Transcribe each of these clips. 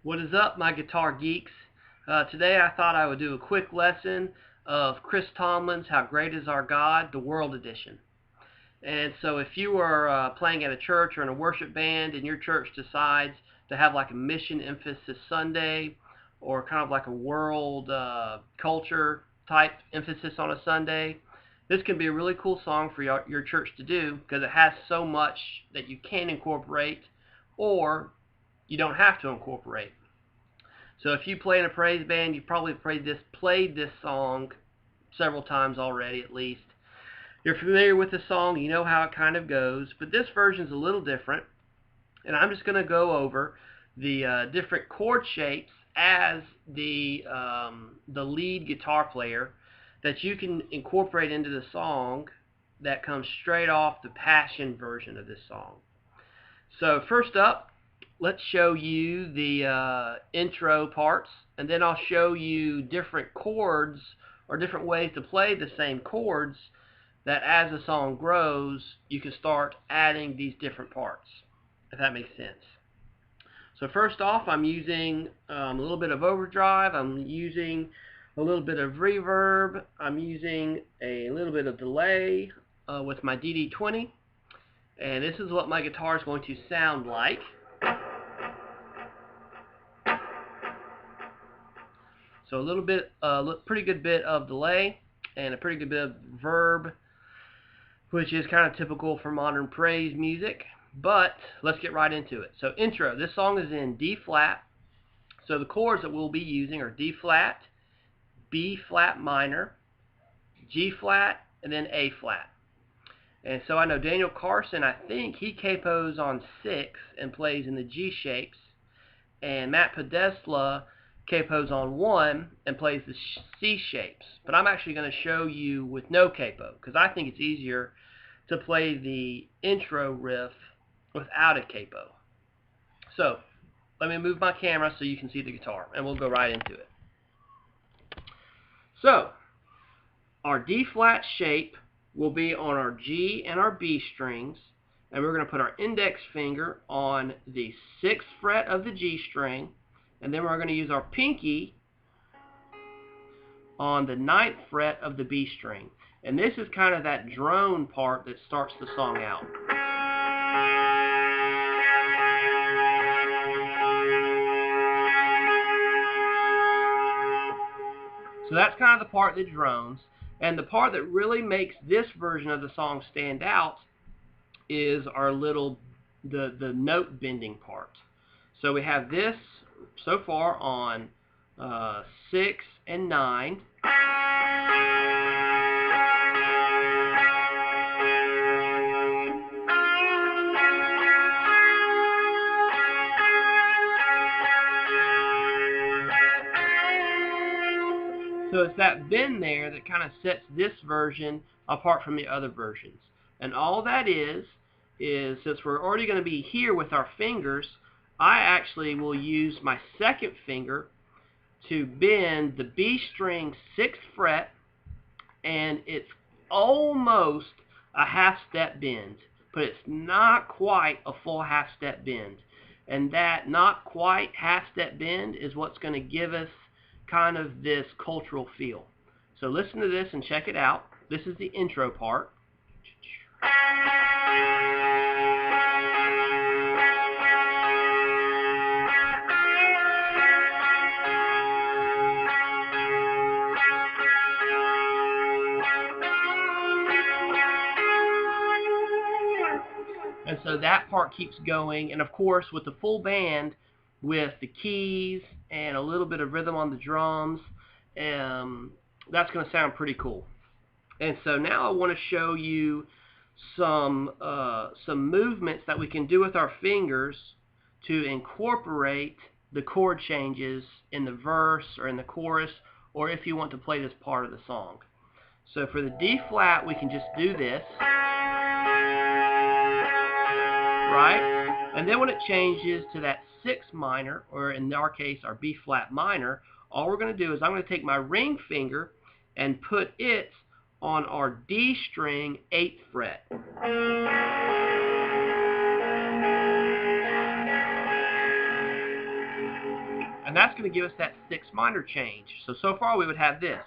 What is up, my guitar geeks? Today I thought I would do a quick lesson of Chris Tomlin's How Great Is Our God, the World Edition. And so if you are playing at a church or in a worship band and your church decides to have like a mission emphasis Sunday or kind of like a world culture type emphasis on a Sunday, this can be a really cool song for your church to do because it has so much that you can incorporate or you don't have to incorporate. So if you play in a praise band, you've probably played this song several times already at least. You're familiar with the song, you know how it kind of goes, but this version is a little different, and I'm just going to go over the different chord shapes as the lead guitar player that you can incorporate into the song that comes straight off the Passion version of this song. So first up, let's show you the intro parts, and then I'll show you different chords or different ways to play the same chords that as the song grows, you can start adding these different parts, if that makes sense. So first off, I'm using a little bit of overdrive, I'm using a little bit of reverb, I'm using a little bit of delay with my DD20, and this is what my guitar is going to sound like. So a little bit, pretty good bit of delay and a pretty good bit of verb, which is kind of typical for modern praise music. But let's get right into it. So intro, this song is in D flat. So the chords that we'll be using are D flat, B flat minor, G flat, and then A flat. And so I know Daniel Carson, I think he capos on 6 and plays in the G shapes, and Matt Podesla capos on 1 and plays the C shapes. But I'm actually going to show you with no capo because I think it's easier to play the intro riff without a capo. So let me move my camera so you can see the guitar, and we'll go right into it. So our D flat shape will be on our G and our B strings, and we're going to put our index finger on the 6th fret of the G string, and then we're going to use our pinky on the 9th fret of the B string. And this is kind of that drone part that starts the song out. So that's kind of the part that drones. And the part that really makes this version of the song stand out is our little, the note bending part. So we have this so far on 6 and 9. So it's that bend there that kind of sets this version apart from the other versions. And all that is since we're already going to be here with our fingers, I actually will use my 2nd finger to bend the B string 6th fret, and it's almost a half step bend, but it's not quite a full half step bend. And that not quite half step bend is what's going to give us kind of this cultural feel. So listen to this and check it out. This is the intro part. And so that part keeps going, and of course with the full band, with the keys and a little bit of rhythm on the drums, that's going to sound pretty cool. And so now I want to show you some movements that we can do with our fingers to incorporate the chord changes in the verse or in the chorus, or if you want to play this part of the song. So for the D flat, we can just do this. Right? And then when it changes to that 6 minor, or in our case our B flat minor, all we're going to do is I'm going to take my ring finger and put it on our D string 8th fret. And that's going to give us that 6 minor change. So far we would have this.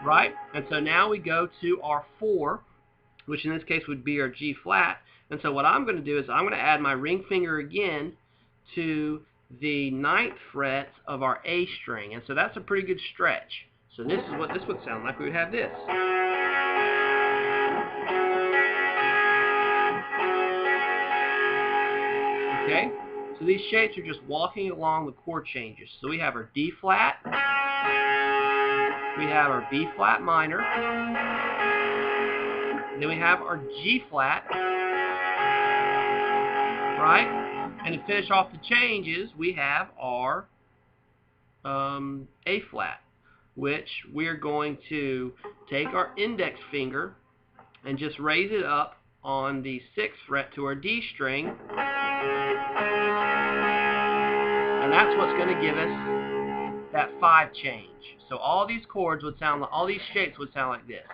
Right? And so now we go to our 4, which in this case would be our G flat. And so what I'm going to do is I'm going to add my ring finger again to the 9th fret of our A string. And so that's a pretty good stretch. So this is what this would sound like. We would have this. Okay? So these shapes are just walking along the chord changes. So we have our D flat, we have our B flat minor, then we have our G flat, right? And to finish off the changes, we have our A flat, which we're going to take our index finger and just raise it up on the 6th fret to our D string, and that's what's going to give us that 5 change. So all these chords would sound like, all these shapes would sound like this.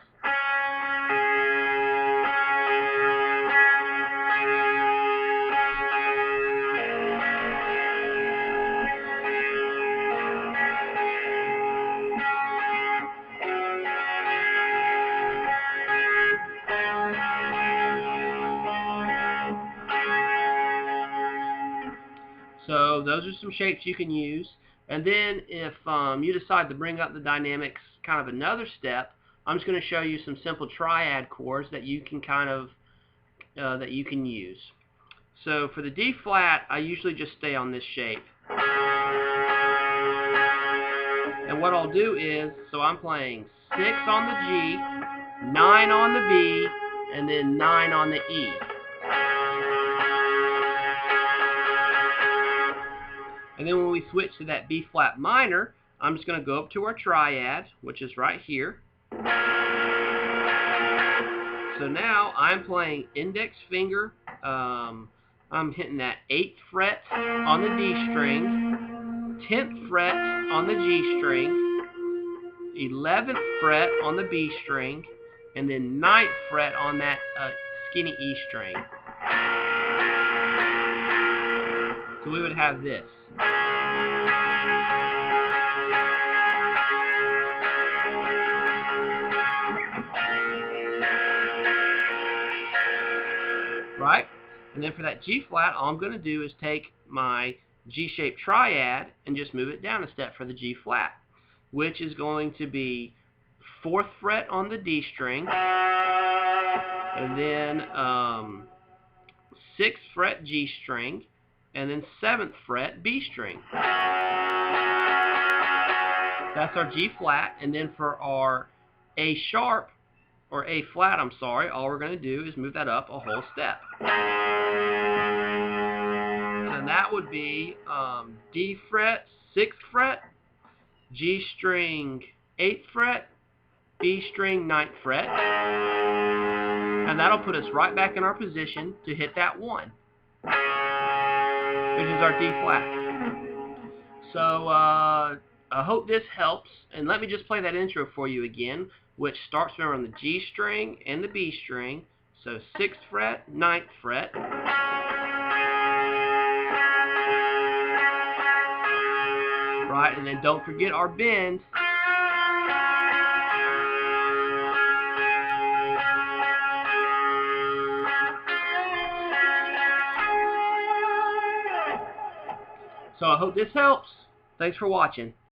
So those are some shapes you can use. And then if you decide to bring up the dynamics kind of another step, I'm just going to show you some simple triad chords that you can kind of that you can use. So for the D flat, I usually just stay on this shape. And what I'll do is, so I'm playing 6 on the G, 9 on the B, and then 9 on the E. And then when we switch to that B flat minor, I'm just going to go up to our triad, which is right here. So now I'm playing index finger. I'm hitting that 8th fret on the D string, 10th fret on the G string, 11th fret on the B string, and then 9th fret on that skinny E string. So we would have this. Right? And then for that G flat, all I'm going to do is take my G-shaped triad and just move it down a step for the G flat, which is going to be 4th fret on the D string, and then 6th fret G string, and then 7th fret B string. That's our G flat. And then for our A sharp, or A flat, I'm sorry, all we're going to do is move that up a whole step. And that would be D fret, 6th fret, G string, 8th fret, B string, 9th fret. And that'll put us right back in our position to hit that 1, which is our D flat. So I hope this helps. And let me just play that intro for you again, which starts on the G string and the B string. So 6th fret, 9th fret. Right, and then don't forget our bend. So I hope this helps. Thanks for watching.